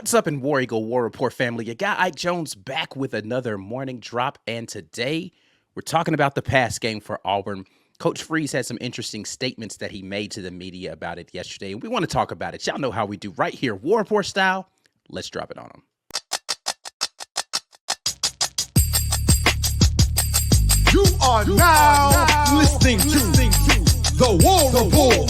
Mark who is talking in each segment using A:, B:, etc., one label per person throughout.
A: What's up in War Eagle War Report family? You got Ike Jones back with another morning drop, and today we're talking about the pass game for Auburn. Coach Freeze had some interesting statements that he made to the media about it yesterday, and we want to talk about it. Y'all know how we do right here, War Report style. Let's drop it on them.
B: You are now listening to the War Report.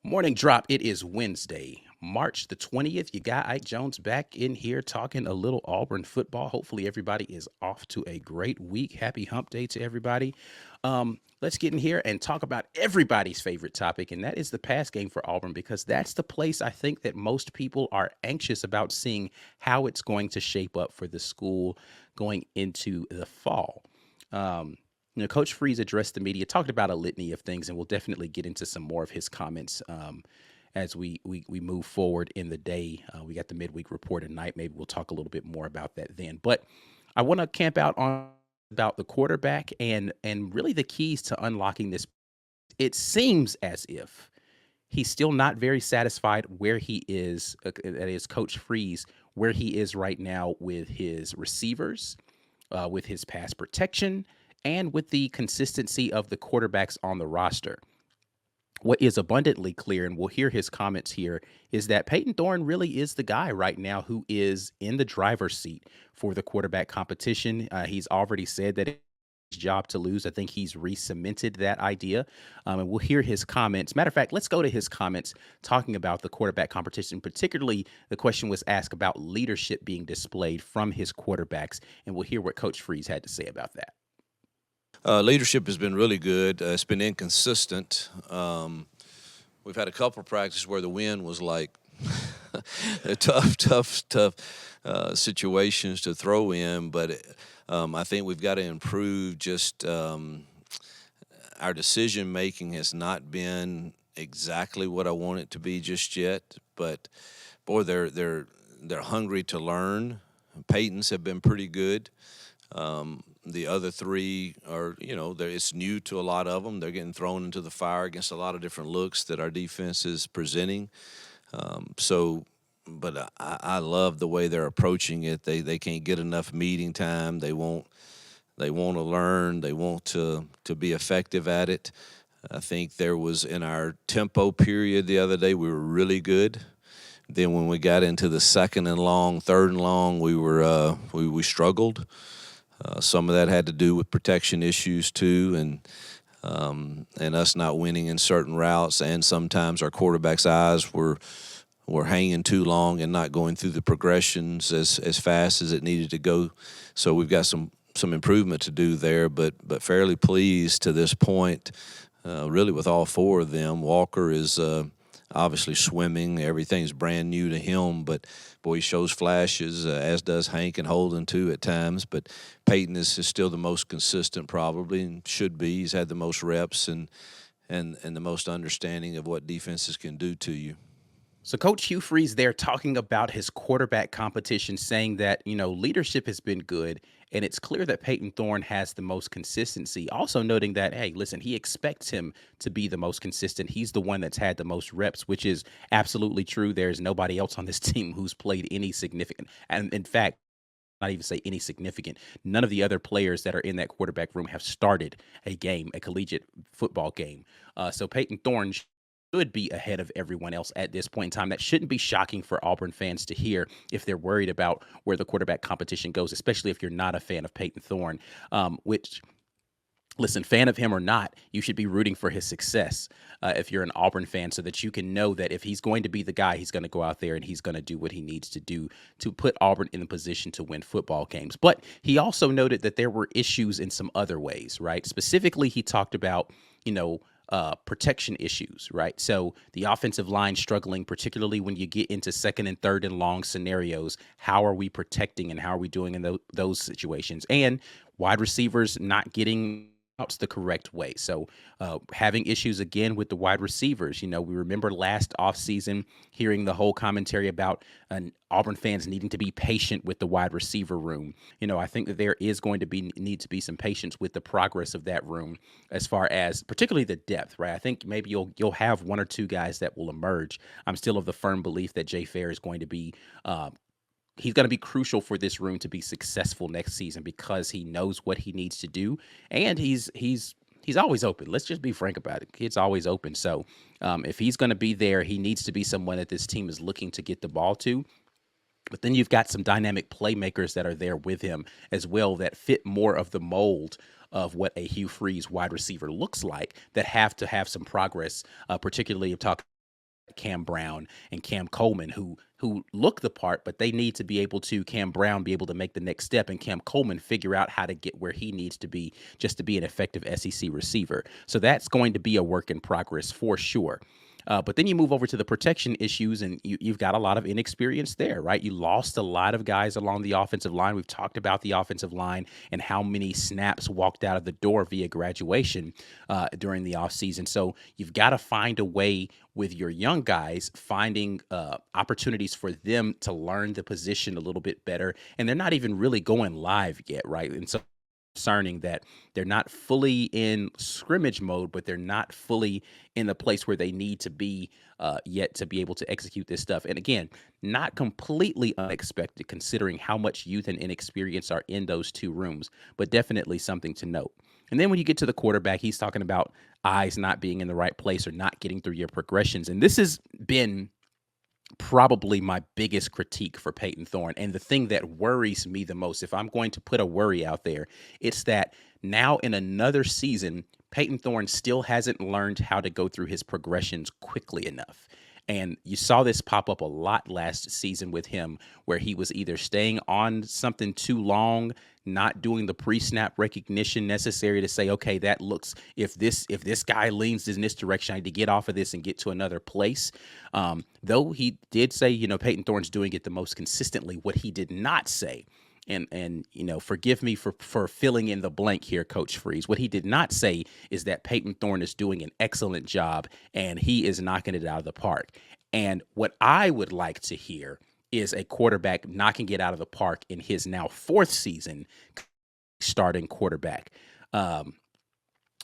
A: Morning drop. It is Wednesday, March the 20th. You got Ike Jones back in here talking a little Auburn football. Hopefully everybody is off to a great week. Happy hump day to everybody. Let's get in here and talk about everybody's favorite topic, and that is the pass game for Auburn, because that's the place I think that most people are anxious about seeing how it's going to shape up for the school going into the fall. Coach Freeze addressed the media, talked about a litany of things, and we'll definitely get into some more of his comments as we move forward in the day. We got the midweek report tonight. Maybe we'll talk a little bit more about that then. But I want to camp out on about the quarterback and really the keys to unlocking this. It seems as if he's still not very satisfied where he is, that is Coach Freeze, where he is right now with his receivers, with his pass protection, and with the consistency of the quarterbacks on the roster. What is abundantly clear, and we'll hear his comments here, is that Peyton Thorne really is the guy right now who is in the driver's seat for the quarterback competition. He's already said that it's his job to lose. I think he's re-cemented that idea, and we'll hear his comments. Matter of fact, let's go to his comments talking about the quarterback competition. Particularly, the question was asked about leadership being displayed from his quarterbacks, and we'll hear what Coach Freeze had to say about that.
C: Leadership has been really good. It's been inconsistent. We've had a couple of practices where the wind was like tough situations to throw in, but I think we've got to improve. Just our decision making has not been exactly what I want it to be just yet. But boy, they're hungry to learn. Peyton's have been pretty good. The other three are, it's new to a lot of them. They're getting thrown into the fire against a lot of different looks that our defense is presenting. But I love the way they're approaching it. They can't get enough meeting time. They want to learn. They want to be effective at it. I think there was in our tempo period the other day, we were really good. Then when we got into the second and long, third and long, we struggled. Some of that had to do with protection issues too, and us not winning in certain routes, and sometimes our quarterback's eyes were hanging too long and not going through the progressions as fast as it needed to go. So we've got some improvement to do there, but fairly pleased to this point, really with all four of them. Walker is obviously swimming. Everything's brand new to him, but boy, he shows flashes, as does Hank and Holden too at times. But Peyton is still the most consistent probably, and should be. He's had the most reps and the most understanding of what defenses can do to you.
A: So Coach Hugh Freeze there talking about his quarterback competition, saying that, leadership has been good, and it's clear that Peyton Thorne has the most consistency. Also noting that, hey, listen, he expects him to be the most consistent. He's the one that's had the most reps, which is absolutely true. There's nobody else on this team who's played any significant. And in fact, not even say any significant. None of the other players that are in that quarterback room have started a game, a collegiate football game. So Peyton Thorne should be ahead of everyone else at this point in time. That shouldn't be shocking for Auburn fans to hear if they're worried about where the quarterback competition goes, especially if you're not a fan of Peyton Thorne, which, listen, fan of him or not, you should be rooting for his success if you're an Auburn fan, so that you can know that if he's going to be the guy, he's going to go out there and he's going to do what he needs to do to put Auburn in a position to win football games. But he also noted that there were issues in some other ways, right? Specifically, he talked about, protection issues, right? So the offensive line struggling, particularly when you get into second and third and long scenarios. How are we protecting and how are we doing in those situations? And wide receivers not getting routes the correct way. So, having issues again with the wide receivers. We remember last offseason hearing the whole commentary about Auburn fans needing to be patient with the wide receiver room. I think that there is going to need to be some patience with the progress of that room, as far as particularly the depth, right? I think maybe you'll have one or two guys that will emerge. I'm still of the firm belief that Jay Fair is going to be he's going to be crucial for this room to be successful next season, because he knows what he needs to do, and he's always open. Let's just be frank about it. Kid's always open. So if he's going to be there, he needs to be someone that this team is looking to get the ball to. But then you've got some dynamic playmakers that are there with him as well, that fit more of the mold of what a Hugh Freeze wide receiver looks like, that have to have some progress, particularly of talking Cam Brown and Cam Coleman, who look the part, but they need to be able to, Cam Brown be able to make the next step, and Cam Coleman figure out how to get where he needs to be just to be an effective SEC receiver. So that's going to be a work in progress for sure. But then you move over to the protection issues, and you've got a lot of inexperience there, right? You lost a lot of guys along the offensive line. We've talked about the offensive line and how many snaps walked out of the door via graduation during the offseason. So you've got to find a way with your young guys, finding opportunities for them to learn the position a little bit better. And they're not even really going live yet, right? And so concerning that they're not fully in scrimmage mode, but they're not fully in the place where they need to be yet to be able to execute this stuff. And again, not completely unexpected considering how much youth and inexperience are in those two rooms, but definitely something to note. And then when you get to the quarterback, he's talking about eyes not being in the right place or not getting through your progressions. And this has been probably my biggest critique for Peyton Thorne, and the thing that worries me the most, if I'm going to put a worry out there, it's that now in another season, Peyton Thorne still hasn't learned how to go through his progressions quickly enough. And you saw this pop up a lot last season with him, where he was either staying on something too long, not doing the pre-snap recognition necessary to say, okay, that looks, if this guy leans in this direction, I need to get off of this and get to another place. Though he did say, Peyton Thorne's doing it the most consistently. What he did not say, and forgive me for filling in the blank here, Coach Freeze. What he did not say is that Peyton Thorne is doing an excellent job and he is knocking it out of the park. And what I would like to hear is a quarterback knocking it out of the park in his now fourth season starting quarterback.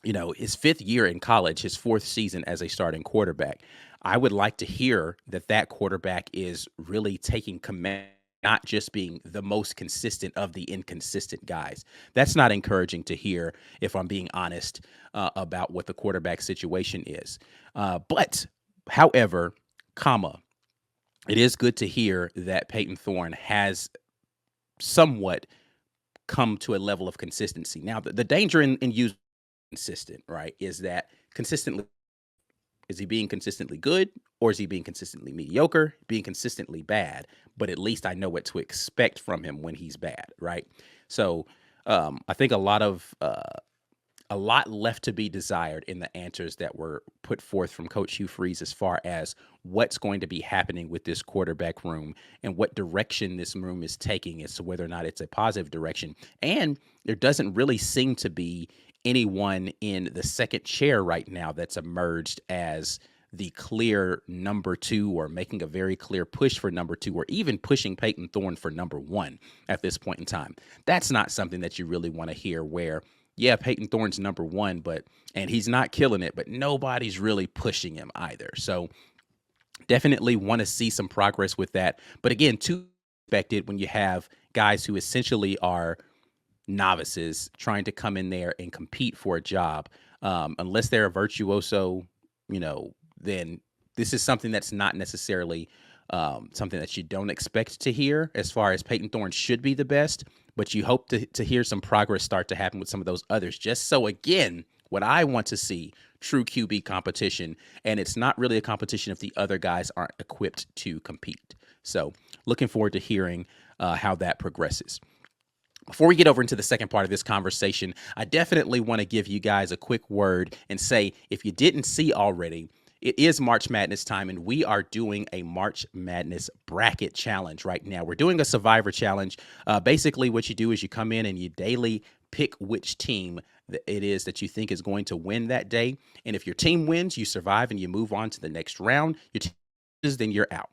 A: His fifth year in college, his fourth season as a starting quarterback. I would like to hear that quarterback is really taking command, not just being the most consistent of the inconsistent guys. That's not encouraging to hear, if I'm being honest, about what the quarterback situation is. But, however, it is good to hear that Peyton Thorne has somewhat come to a level of consistency. Now, the danger in using consistent, right, is that consistently, is he being consistently good, or is he being consistently mediocre, being consistently bad? But at least I know what to expect from him when he's bad, right? So I think a lot left to be desired in the answers that were put forth from Coach Hugh Freeze as far as what's going to be happening with this quarterback room and what direction this room is taking as to whether or not it's a positive direction. And there doesn't really seem to be anyone in the second chair right now that's emerged as the clear number two, or making a very clear push for number two, or even pushing Peyton Thorne for number one at this point in time. That's not something that you really want to hear, where, yeah, Peyton Thorne's number one, and he's not killing it, but nobody's really pushing him either. So definitely want to see some progress with that. But again, too expected when you have guys who essentially are novices trying to come in there and compete for a job. Unless they're a virtuoso, then this is something that's not necessarily something that you don't expect to hear, as far as Peyton Thorne should be the best, but you hope to hear some progress start to happen with some of those others. Just so, again, what I want to see, true QB competition, and it's not really a competition if the other guys aren't equipped to compete. So looking forward to hearing how that progresses. Before we get over into the second part of this conversation, I definitely want to give you guys a quick word and say, if you didn't see already, it is March Madness time, and we are doing a March Madness bracket challenge right now. We're doing a Survivor challenge. Basically, what you do is you come in and you daily pick which team it is that you think is going to win that day. And if your team wins, you survive and you move on to the next round. Your team loses, then you're out.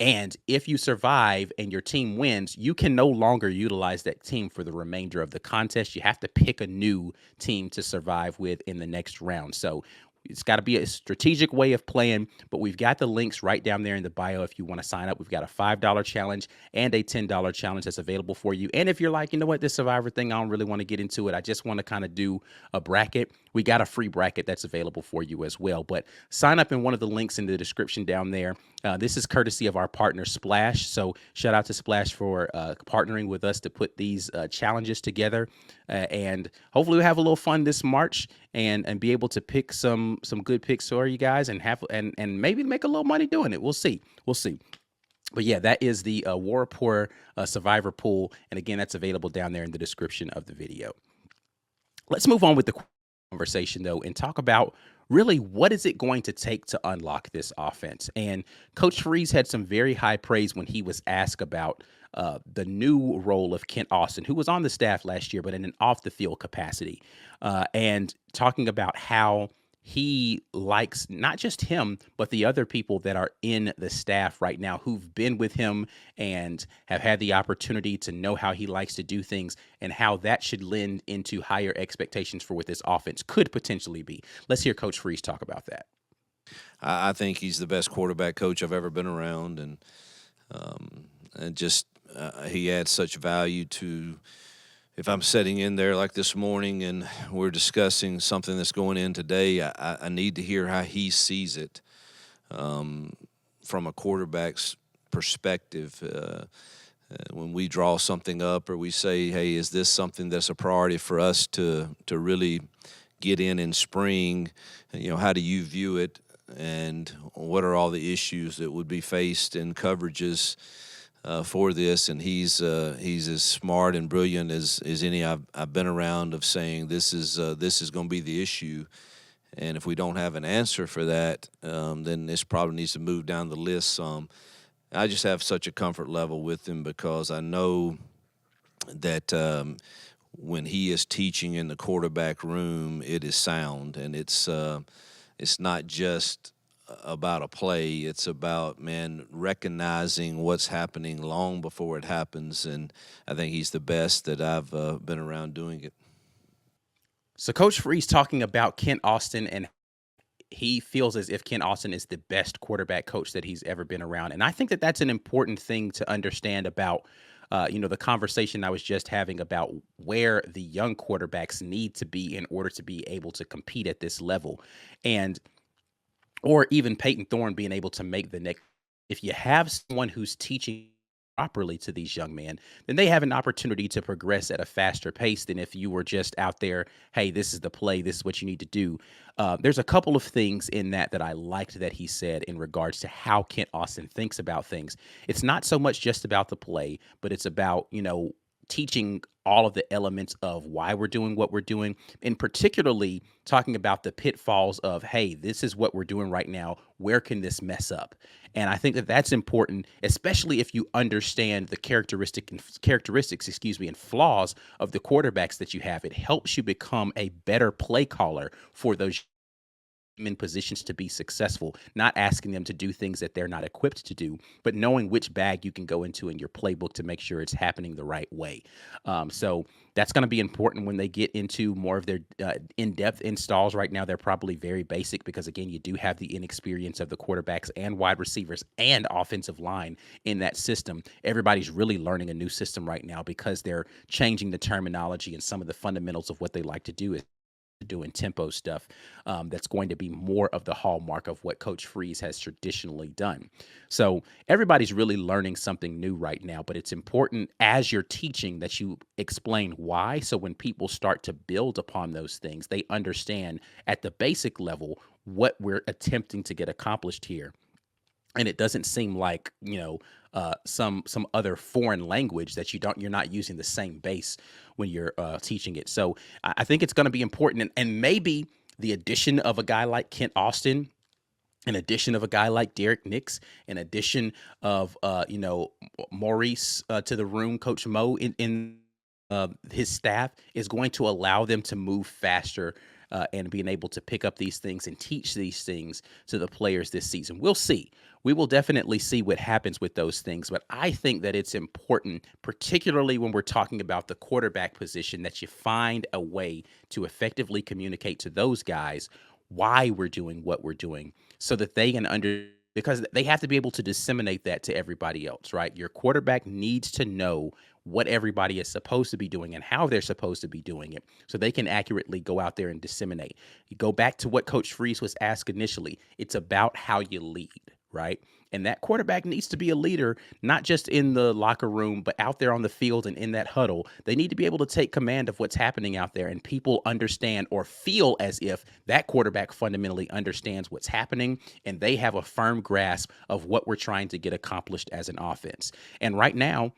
A: And if you survive and your team wins, you can no longer utilize that team for the remainder of the contest. You have to pick a new team to survive with in the next round. So it's got to be a strategic way of playing, but we've got the links right down there in the bio if you want to sign up. We've got a $5 challenge and a $10 challenge that's available for you. And if you're like, you know what, this Survivor thing, I don't really want to get into it. I just want to kind of do a bracket. We got a free bracket that's available for you as well. But sign up in one of the links in the description down there. This is courtesy of our partner Splash. So shout out to Splash for partnering with us to put these challenges together. And hopefully we'll have a little fun this March and be able to pick some good picks for you guys and have and maybe make a little money doing it. We'll see. But yeah, that is the Rapport Survivor pool. And again, that's available down there in the description of the video. Let's move on with the conversation, though, and talk about really what is it going to take to unlock this offense. And Coach Freeze had some very high praise when he was asked about the new role of Kent Austin, who was on the staff last year, but in an off-the-field capacity, and talking about how he likes not just him, but the other people that are in the staff right now who've been with him and have had the opportunity to know how he likes to do things and how that should lend into higher expectations for what this offense could potentially be. Let's hear Coach Freeze talk about that.
C: I think he's the best quarterback coach I've ever been around, and just he adds such value to. If I'm sitting in there like this morning and we're discussing something that's going in today, I need to hear how he sees it from a quarterback's perspective. When we draw something up or we say, hey, is this something that's a priority for us to really get in spring? You know, how do you view it? And what are all the issues that would be faced in coverages for this? And he's as smart and brilliant as any I've been around of saying this is going to be the issue, and if we don't have an answer for that, then this probably needs to move down the list some. I just have such a comfort level with him because I know that when he is teaching in the quarterback room, it is sound, and it's not just about a play. It's about, man, recognizing what's happening long before it happens, and I think he's the best that I've been around doing it.
A: So Coach Freeze talking about Kent Austin, and he feels as if Kent Austin is the best quarterback coach that he's ever been around. And I think that that's an important thing to understand about the conversation I was just having about where the young quarterbacks need to be in order to be able to compete at this level. And or even Peyton Thorne being able to make the next. If you have someone who's teaching properly to these young men, then they have an opportunity to progress at a faster pace than if you were just out there, hey, this is the play, this is what you need to do. There's a couple of things in that I liked that he said in regards to how Kent Austin thinks about things. It's not so much just about the play, but it's about, teaching all of the elements of why we're doing what we're doing, and particularly talking about the pitfalls of, hey, this is what we're doing right now. Where can this mess up? And I think that that's important, especially if you understand the characteristics, and flaws of the quarterbacks that you have. It helps you become a better play caller for those in positions to be successful, not asking them to do things that they're not equipped to do, but knowing which bag you can go into in your playbook to make sure it's happening the right way. So that's going to be important when they get into more of their in-depth installs. Right now, they're probably very basic because, again, you do have the inexperience of the quarterbacks and wide receivers and offensive line in that system. Everybody's really learning a new system right now because they're changing the terminology and some of the fundamentals of what they like to do is doing tempo stuff. That's going to be more of the hallmark of what Coach Freeze has traditionally done. So everybody's really learning something new right now, but it's important as you're teaching that you explain why. So when people start to build upon those things, they understand at the basic level what we're attempting to get accomplished here. And it doesn't seem like, some other foreign language that you're not using the same base when you're teaching it. So I think it's going to be important. And maybe the addition of a guy like Kent Austin, an addition of a guy like Derek Nix, an addition of, Maurice to the room, Coach Mo in his staff is going to allow them to move faster and being able to pick up these things and teach these things to the players this season. We'll see. We will definitely see what happens with those things. But I think that it's important, particularly when we're talking about the quarterback position, that you find a way to effectively communicate to those guys why we're doing what we're doing so that they can because they have to be able to disseminate that to everybody else, right? Your quarterback needs to know what everybody is supposed to be doing and how they're supposed to be doing it so they can accurately go out there and disseminate. You go back to what Coach Freeze was asked initially. It's about how you lead, right? And that quarterback needs to be a leader, not just in the locker room, but out there on the field and in that huddle. They need to be able to take command of what's happening out there, and people understand or feel as if that quarterback fundamentally understands what's happening and they have a firm grasp of what we're trying to get accomplished as an offense. And right now,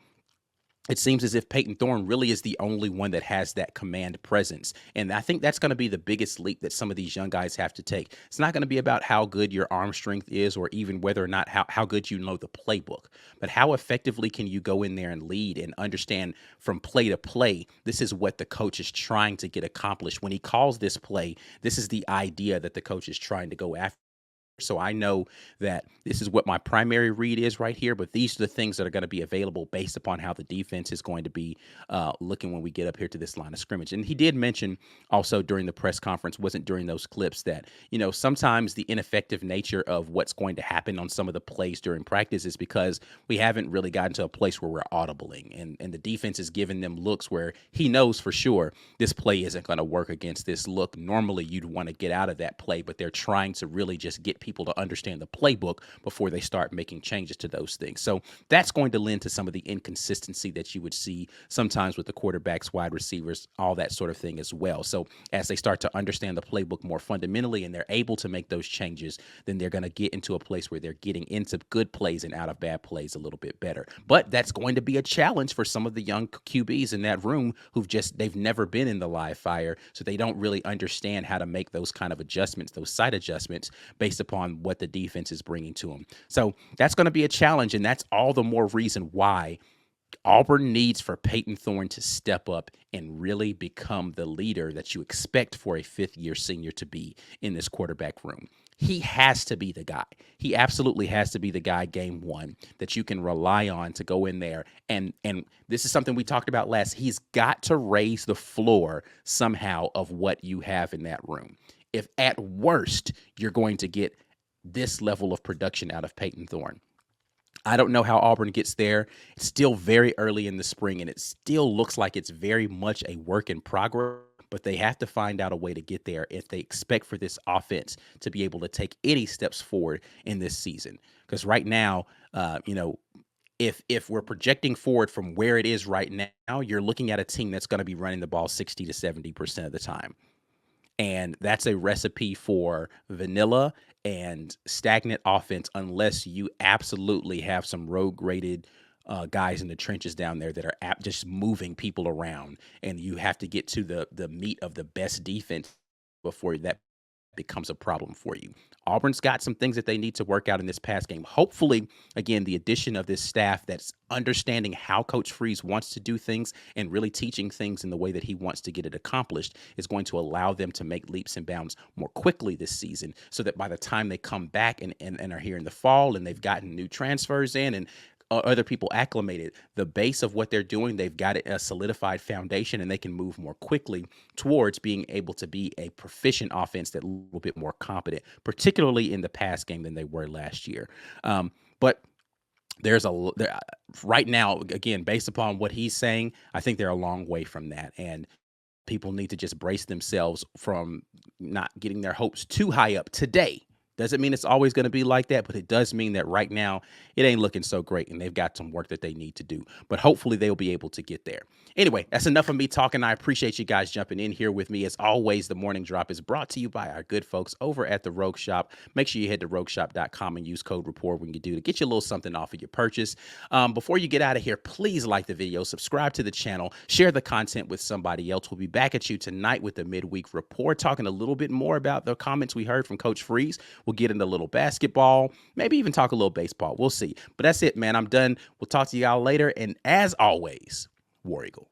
A: it seems as if Peyton Thorne really is the only one that has that command presence. And I think that's going to be the biggest leap that some of these young guys have to take. It's not going to be about how good your arm strength is or even whether or not how good you know the playbook, but how effectively can you go in there and lead and understand from play to play, this is what the coach is trying to get accomplished. When he calls this play, this is the idea that the coach is trying to go after. So I know that this is what my primary read is right here, but these are the things that are going to be available based upon how the defense is going to be looking when we get up here to this line of scrimmage. And he did mention also during the press conference, wasn't during those clips, that, sometimes the ineffective nature of what's going to happen on some of the plays during practice is because we haven't really gotten to a place where we're audibling and the defense is giving them looks where he knows for sure this play isn't going to work against this look. Normally you'd want to get out of that play, but they're trying to really just get people to understand the playbook before they start making changes to those things. So that's going to lend to some of the inconsistency that you would see sometimes with the quarterbacks, wide receivers, all that sort of thing as well. So as they start to understand the playbook more fundamentally and they're able to make those changes, then they're going to get into a place where they're getting into good plays and out of bad plays a little bit better. But that's going to be a challenge for some of the young QBs in that room they've never been in the live fire, so they don't really understand how to make those kind of adjustments, those site adjustments based upon what the defense is bringing to them. So that's going to be a challenge, and that's all the more reason why Auburn needs for Peyton Thorne to step up and really become the leader that you expect for a fifth-year senior to be in this quarterback room. He has to be the guy. He absolutely has to be the guy game one that you can rely on to go in there. And this is something we talked about last. He's got to raise the floor somehow of what you have in that room. If at worst you're going to get this level of production out of Peyton Thorne. I don't know how Auburn gets there. It's still very early in the spring, and it still looks like it's very much a work in progress, but they have to find out a way to get there if they expect for this offense to be able to take any steps forward in this season. Because right now, if we're projecting forward from where it is right now, you're looking at a team that's going to be running the ball 60 to 70% of the time. And that's a recipe for vanilla and stagnant offense unless you absolutely have some rogue-rated guys in the trenches down there that are just moving people around. And you have to get to the meat of the best defense before that becomes a problem for you. Auburn's got some things that they need to work out in this pass game. Hopefully, again, the addition of this staff that's understanding how Coach Freeze wants to do things and really teaching things in the way that he wants to get it accomplished is going to allow them to make leaps and bounds more quickly this season so that by the time they come back and are here in the fall and they've gotten new transfers in and other people acclimated, the base of what they're doing, they've got a solidified foundation and they can move more quickly towards being able to be a proficient offense that's a little bit more competent, particularly in the pass game than they were last year. But right now, again, based upon what he's saying, I think they're a long way from that. And people need to just brace themselves from not getting their hopes too high up today. Doesn't mean it's always going to be like that, but it does mean that right now it ain't looking so great and they've got some work that they need to do. But hopefully they'll be able to get there. Anyway, that's enough of me talking. I appreciate you guys jumping in here with me. As always, the Morning Drop is brought to you by our good folks over at the Rogue Shop. Make sure you head to rogueshop.com and use code Rapport when you do to get you a little something off of your purchase. Before you get out of here, please like the video, subscribe to the channel, share the content with somebody else. We'll be back at you tonight with the midweek report, talking a little bit more about the comments we heard from Coach Freeze. We'll get into a little basketball, maybe even talk a little baseball. We'll see. But that's it, man. I'm done. We'll talk to y'all later. And as always, War Eagle.